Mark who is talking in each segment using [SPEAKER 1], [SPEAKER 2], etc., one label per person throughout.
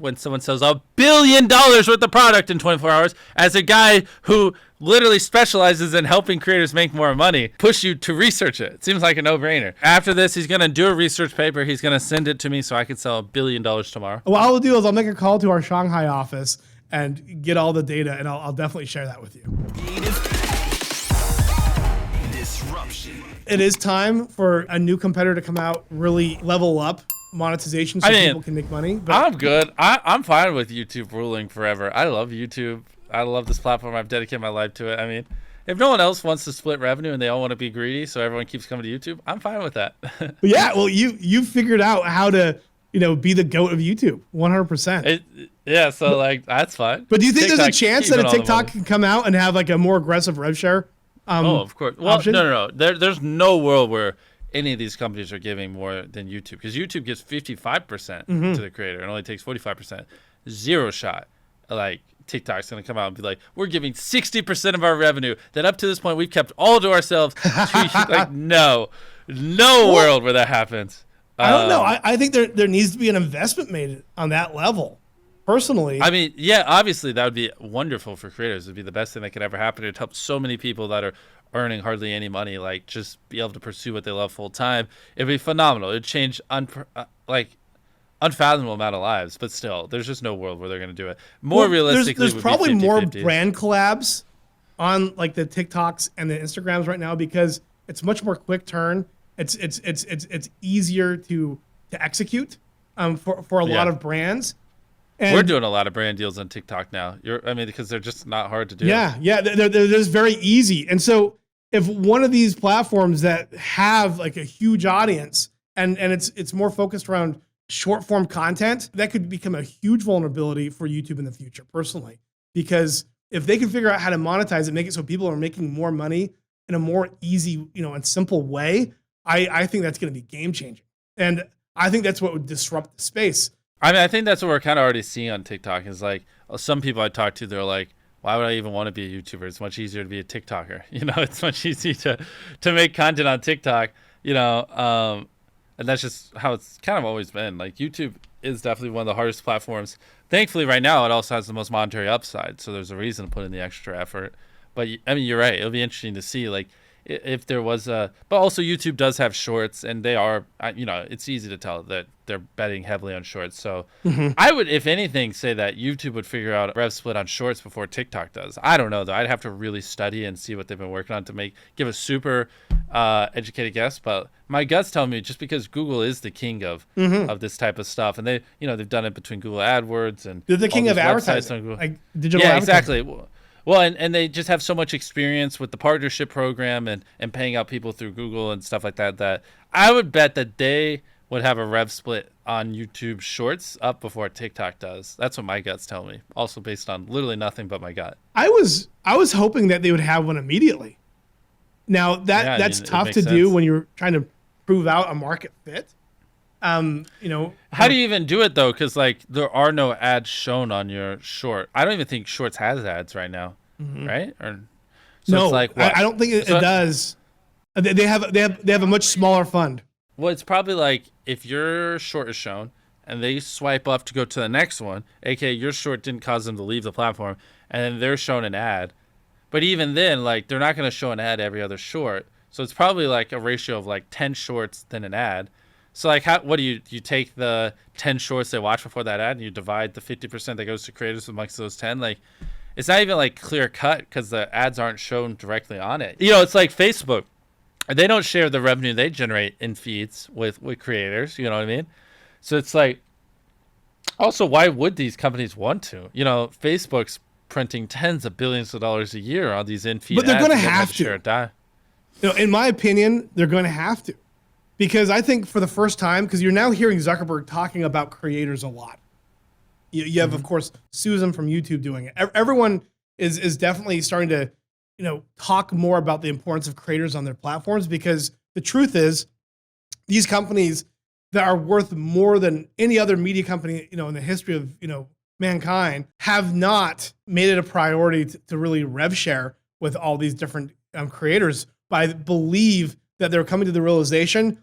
[SPEAKER 1] when someone sells $1 billion worth of product in 24 hours, as a guy who literally specializes in helping creators make more money, push you to research it. It seems like a no-brainer. After this, he's going to do a research paper. He's going to send it to me so I can sell $1 billion tomorrow.
[SPEAKER 2] What I'll do is I'll make a call to our Shanghai office and get all the data, and I'll definitely share that with you.
[SPEAKER 3] Disruption.
[SPEAKER 2] It is time for a new competitor to come out, really level up monetization so people can make money.
[SPEAKER 1] But I'm good. I'm fine with YouTube ruling forever. I love YouTube. I love this platform. I've dedicated my life to it. I mean, if no one else wants to split revenue and they all want to be greedy, so everyone keeps coming to YouTube, I'm fine with that.
[SPEAKER 2] Yeah, well, you figured out how to, be the GOAT of YouTube, 100%.
[SPEAKER 1] Yeah, so like that's fine.
[SPEAKER 2] But do you think there's a chance that a TikTok can come out and have like a more aggressive rev share?
[SPEAKER 1] Of course. Well, no. There's no world where any of these companies are giving more than YouTube, because YouTube gives 55% to the creator and only takes 45%. Zero shot. Like TikTok's gonna come out and be like, we're giving 60% of our revenue that up to this point we've kept all to ourselves. Like no world where that happens.
[SPEAKER 2] I don't know. I think there needs to be an investment made on that level. Personally,
[SPEAKER 1] I mean, yeah, obviously that would be wonderful for creators. It'd be the best thing that could ever happen. It'd help so many people that are earning hardly any money, like just be able to pursue what they love full time. It'd be phenomenal. It'd change unfathomable amount of lives. But still, there's just no world where they're going to do it. More realistically,
[SPEAKER 2] there's probably more brand collabs on like the TikToks and the Instagrams right now because it's much more quick turn. It's easier to execute for a lot of brands. And
[SPEAKER 1] we're doing a lot of brand deals on TikTok now. Because they're just not hard to do.
[SPEAKER 2] Yeah, they're just very easy. And so if one of these platforms that have like a huge audience and it's more focused around short form content, that could become a huge vulnerability for YouTube in the future, personally. Because if they can figure out how to monetize it, make it so people are making more money in a more easy, and simple way, I think that's going to be game changing. And I think that's what would disrupt the space.
[SPEAKER 1] I think that's what we're kind of already seeing on TikTok is like some people I talk to, they're like, why would I even want to be a YouTuber? It's much easier to be a TikToker. It's much easier to make content on TikTok, and that's just how it's kind of always been. Like YouTube is definitely one of the hardest platforms. Thankfully, right now, it also has the most monetary upside. So there's a reason to put in the extra effort. But you're right. It'll be interesting to see like if there was but also YouTube does have shorts and they are, it's easy to tell that they're betting heavily on shorts. So I would, if anything, say that YouTube would figure out a rev split on shorts before TikTok does. I don't know though. I'd have to really study and see what they've been working on to give a super educated guess. But my gut's telling me just because Google is the king of this type of stuff, and they've done it between Google AdWords and
[SPEAKER 2] they're the king of advertising, like digital advertising.
[SPEAKER 1] Exactly. Well, and they just have so much experience with the partnership program and paying out people through Google and stuff like that I would bet that they would have a rev split on YouTube Shorts up before TikTok does. That's what my gut's telling me. Also based on literally nothing but my gut.
[SPEAKER 2] I was hoping that they would have one immediately. Now that's tough to do when you're trying to prove out a market fit. How do
[SPEAKER 1] you even do it though? Because like there are no ads shown on your short. I don't even think Shorts has ads right now, right? Or
[SPEAKER 2] so no, it's like what? I don't think it does. They have a much smaller fund.
[SPEAKER 1] Well, it's probably like if your short is shown and they swipe up to go to the next one, aka your short didn't cause them to leave the platform, and then they're shown an ad. But even then, like they're not going to show an ad every other short. So it's probably like a ratio of like 10 shorts then an ad. So like what do you take the 10 shorts they watch before that ad and you divide the 50% that goes to creators amongst those 10? Like it's not even like clear cut because the ads aren't shown directly on it. It's like Facebook. They don't share the revenue they generate in feeds with creators, you know what I mean? So it's like, also, why would these companies want to? Facebook's printing tens of billions of dollars a year on these in-feed ads.
[SPEAKER 2] But they're going to have to. In my opinion, they're going to have to. Because I think for the first time, because you're now hearing Zuckerberg talking about creators a lot. You have, of course, Susan from YouTube doing it. Everyone is definitely starting to talk more about the importance of creators on their platforms, because the truth is these companies that are worth more than any other media company, in the history of, mankind have not made it a priority to really rev share with all these different creators. But I believe that they're coming to the realization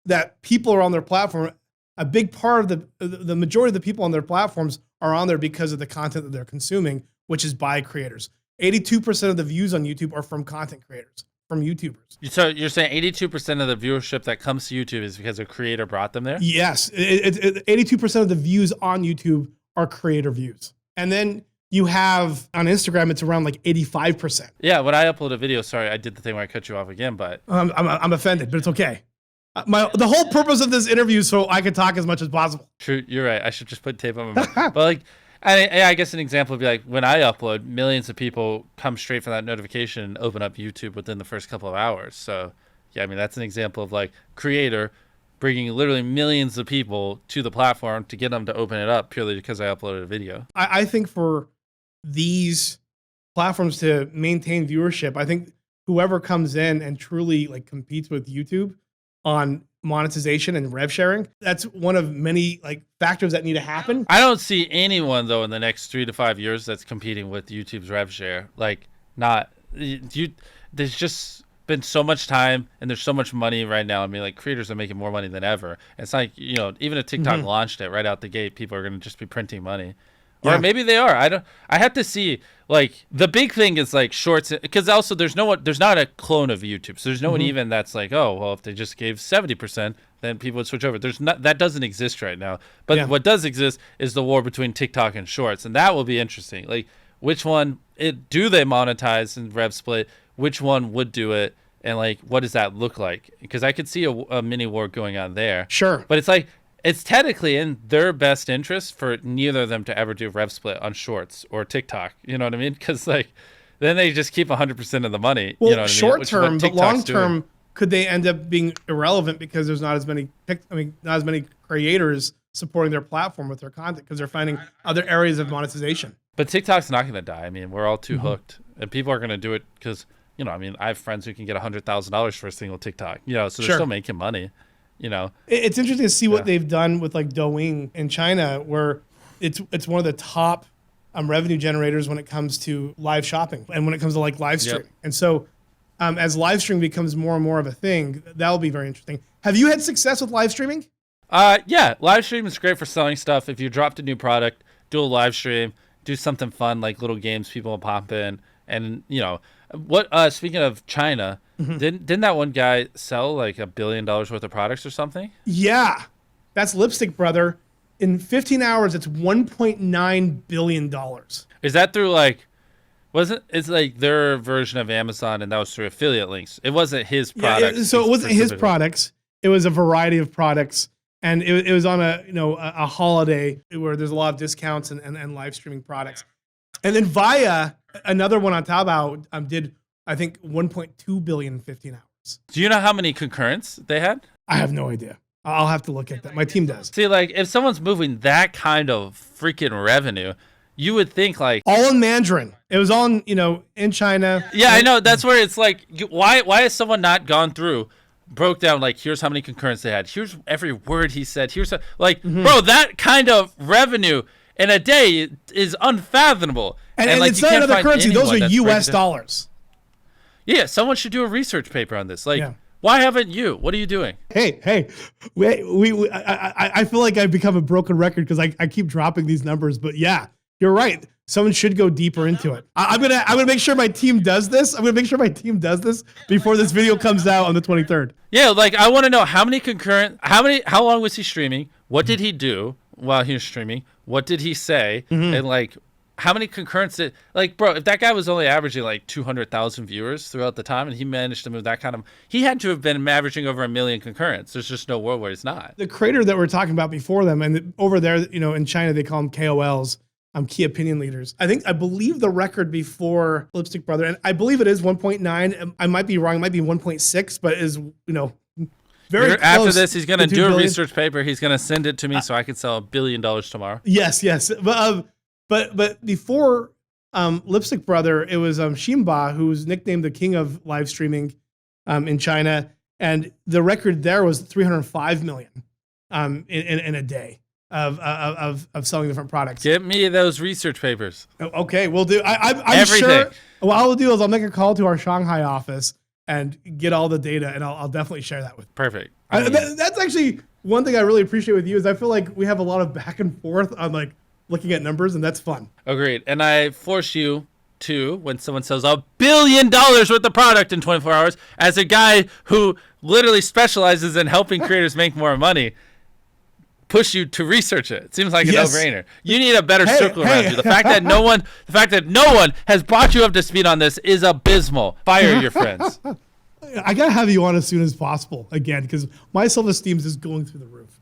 [SPEAKER 2] that people are on their platform a big part of the majority of the people on their platforms are on there because of the content that they're consuming, which is by creators. 82% of the views on YouTube are from content creators, from YouTubers.
[SPEAKER 1] So you're saying 82% of the viewership that comes to YouTube is because a creator brought them there?
[SPEAKER 2] Yes, 82% of the views on YouTube are creator views. And then you have on Instagram, it's around like 85%.
[SPEAKER 1] Yeah, when I upload a video, sorry, I did the thing where I cut you off again, but
[SPEAKER 2] I'm offended, but it's okay. The whole purpose of this interview is so I can talk as much as possible.
[SPEAKER 1] True, you're right. I should just put tape on my mouth. But like, I guess an example would be like when I upload, millions of people come straight from that notification and open up YouTube within the first couple of hours. So yeah, I mean, that's an example of like creator bringing literally millions of people to the platform to get them to open it up purely because I uploaded a video.
[SPEAKER 2] I think for these platforms to maintain viewership, I think whoever comes in and truly like competes with YouTube on monetization and rev sharing, that's one of many like factors that need to happen.
[SPEAKER 1] I don't see anyone though in the next 3 to 5 years that's competing with YouTube's rev share. Like, not you. There's just been so much time and there's so much money right now. I mean, like, creators are making more money than ever. It's like, you know, even if TikTok launched it right out the gate, people are going to just be printing money. Or maybe they are. I have to see. Like, the big thing is like shorts, because also there's not a clone of YouTube. So there's no one even that's like, oh, well, if they just gave 70%, then people would switch over. That doesn't exist right now. But what does exist is the war between TikTok and Shorts, and that will be interesting. Like, which one do they monetize and rev split? Which one would do it? And like, what does that look like? Because I could see a mini war going on there.
[SPEAKER 2] Sure.
[SPEAKER 1] But it's like, it's technically in their best interest for neither of them to ever do rev split on Shorts or TikTok. You know what I mean? Because like, then they just keep 100% of the money.
[SPEAKER 2] Well,
[SPEAKER 1] you know what
[SPEAKER 2] short
[SPEAKER 1] I mean?
[SPEAKER 2] term, but long term, could they end up being irrelevant because there's not as many creators supporting their platform with their content because they're finding other areas of monetization.
[SPEAKER 1] But TikTok's not going to die. I mean, we're all too hooked, and people are going to do it because, you know, I mean, I have friends who can get $100,000 for a single TikTok. You know, so they're still making money. You know,
[SPEAKER 2] it's interesting to see what they've done with like Douyin in China, where it's one of the top revenue generators when it comes to live shopping and when it comes to like live streaming. And so as live streaming becomes more and more of a thing, that will be very interesting. Have you had success with live streaming?
[SPEAKER 1] Yeah, live stream is great for selling stuff. If you dropped a new product, do a live stream, do something fun like little games people will pop in. And, you know, speaking of China, didn't that one guy sell like $1 billion worth of products or something? Yeah,
[SPEAKER 2] that's Lipstick Brother. In 15 hours, it's $1.9 billion.
[SPEAKER 1] Is that through like, it's like their version of Amazon, and that was through affiliate links? It wasn't his products.
[SPEAKER 2] Yeah, so it wasn't his products. It was a variety of products. And it was on a holiday where there's a lot of discounts and live streaming products. And then Via, another one on Taobao, did, I think, 1.2 billion in 15 hours.
[SPEAKER 1] Do you know how many concurrents they had?
[SPEAKER 2] I have no idea. I'll have to look at that. My team does.
[SPEAKER 1] See, like, if someone's moving that kind of freaking revenue, you would think like
[SPEAKER 2] all in Mandarin. It was all in China.
[SPEAKER 1] Yeah, I know. That's where it's like, why has someone not gone through, broke down like, here's how many concurrents they had, here's every word he said, here's bro, that kind of revenue in a day is unfathomable.
[SPEAKER 2] And
[SPEAKER 1] like,
[SPEAKER 2] it's not another currency. Those are US dollars.
[SPEAKER 1] Yeah, someone should do a research paper on this. Like, why haven't you? What are you doing?
[SPEAKER 2] Hey, I feel like I've become a broken record because I keep dropping these numbers. But yeah, you're right. Someone should go deeper into it. I'm gonna make sure my team does this. I'm gonna make sure my team does this before this video comes out on the 23rd.
[SPEAKER 1] Yeah, like, I want to know how long was he streaming? What did he do while he was streaming? What did he say? And like, how many concurrents bro, if that guy was only averaging like 200,000 viewers throughout the time and he managed to move that kind of, he had to have been averaging over 1 million concurrents. There's just no world where he's not.
[SPEAKER 2] The creator that we're talking about before them, and over there, in China, they call them KOLs, key opinion leaders. I believe the record before Lipstick Brother, and I believe it is 1.9. I might be wrong. It might be 1.6, but is, very close.
[SPEAKER 1] After this, he's going to do a research paper. He's going to send it to me so I can sell $1 billion tomorrow.
[SPEAKER 2] Yes. But before Lipstick Brother, it was Xinba, who's nicknamed the king of live streaming in China, and the record there was 305 million in a day of selling different products.
[SPEAKER 1] Get me those research papers.
[SPEAKER 2] Okay, we'll do. I'm
[SPEAKER 1] everything.
[SPEAKER 2] Sure. What I'll do is I'll make a call to our Shanghai office and get all the data, and I'll definitely share that with you.
[SPEAKER 1] Perfect.
[SPEAKER 2] That's actually one thing I really appreciate with you is I feel like we have a lot of back and forth on like looking at numbers, and that's fun.
[SPEAKER 1] Agreed. And I force you to, when someone sells $1 billion worth of product in 24 hours, as a guy who literally specializes in helping creators make more money, push you to research it. It seems like a no-brainer. You need a better circle around you. The fact that no one has brought you up to speed on this is abysmal. Fire your friends.
[SPEAKER 2] I gotta have you on as soon as possible again, because my self-esteem is going through the roof.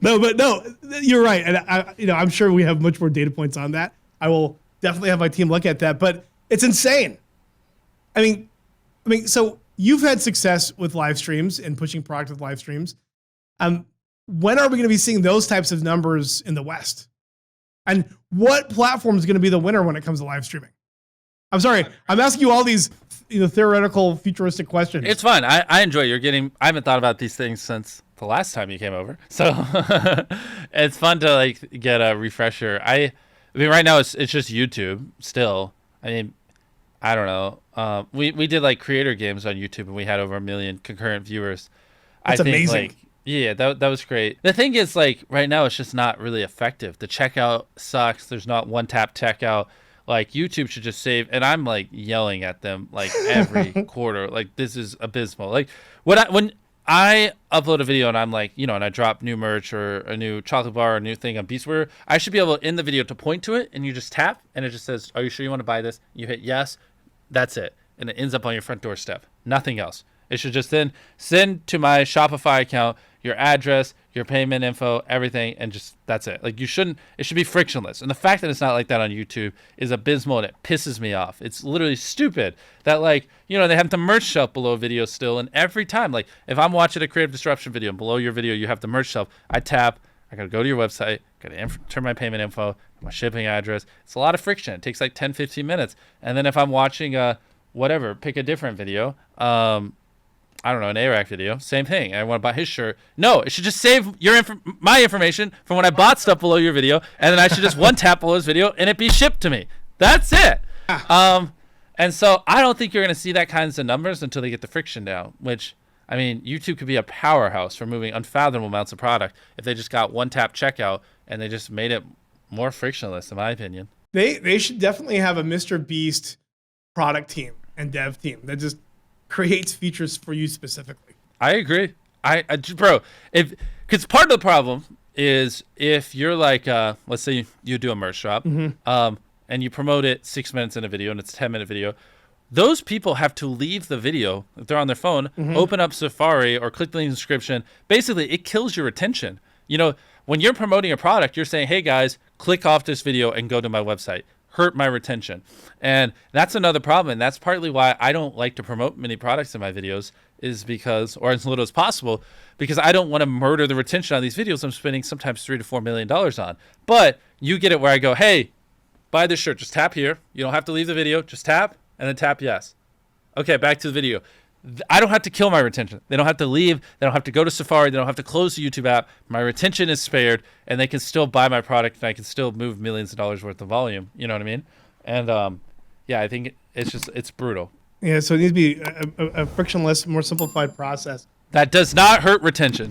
[SPEAKER 2] No, you're right, and I'm sure we have much more data points on that. I will definitely have my team look at that, but it's insane. I mean, so you've had success with live streams and pushing product with live streams. When are we going to be seeing those types of numbers in the West? And what platform is going to be the winner when it comes to live streaming? I'm sorry, I'm asking you all these theoretical, futuristic questions.
[SPEAKER 1] It's fun. I enjoy I haven't thought about these things since the last time you came over. So it's fun to like get a refresher. I mean, right now it's just YouTube still. I mean, I don't know. We did like creator games on YouTube and we had over 1 million concurrent viewers.
[SPEAKER 2] That's amazing.
[SPEAKER 1] Like, yeah, that was great. The thing is, like, right now it's just not really effective. The checkout sucks. There's not one-tap checkout. Like, YouTube should just save, and I'm like yelling at them like every quarter. Like, this is abysmal. Like, when I upload a video and I'm like, and I drop new merch or a new chocolate bar or a new thing on Beastwear, I should be able in the video to point to it and you just tap and it just says, "Are you sure you want to buy this?" You hit yes. That's it, and it ends up on your front doorstep. Nothing else. It should just then send to my Shopify account your address, your payment info, everything, and just that's it. Like, it should be frictionless. And the fact that it's not like that on YouTube is abysmal, and it pisses me off. It's literally stupid that, like, they have the merch shelf below video still, and every time, like, if I'm watching a creative disruption video and below your video you have the merch shelf, I tap, I gotta go to your website, gotta enter my payment info, my shipping address. It's a lot of friction. It takes like 10, 15 minutes. And then if I'm watching pick a different video, I don't know, an ARAC video, same thing. I want to buy his shirt. No, it should just save my information from when I bought stuff below your video, and then I should just one tap below his video, and it be shipped to me. That's it. And so I don't think you're going to see that kinds of numbers until they get the friction down, which, I mean, YouTube could be a powerhouse for moving unfathomable amounts of product if they just got one tap checkout and they just made it more frictionless, in my opinion.
[SPEAKER 2] They should definitely have a MrBeast product team and dev team that just creates features for you specifically.
[SPEAKER 1] I agree. Bro, because part of the problem is if you're like, let's say you do a merch drop, and you promote it 6 minutes in a video and it's a 10-minute video, those people have to leave the video if they're on their phone, open up Safari or click the link in the description. Basically, it kills your attention. When you're promoting a product, you're saying, "Hey guys, click off this video and go to my website." Hurt my retention. And that's another problem. And that's partly why I don't like to promote many products in my videos, is because, or as little as possible, because I don't want to murder the retention on these videos I'm spending sometimes $3 to $4 million on. But you get it where I go, "Hey, buy this shirt. Just tap here. You don't have to leave the video. Just tap and then tap yes." Okay, back to the video. I don't have to kill my retention. They don't have to leave. They don't have to go to Safari. They don't have to close the YouTube app. My retention is spared, and they can still buy my product, and I can still move millions of dollars worth of volume. You know what I mean? And I think it's brutal.
[SPEAKER 2] Yeah, so it needs to be a frictionless, more simplified process.
[SPEAKER 1] That does not hurt retention.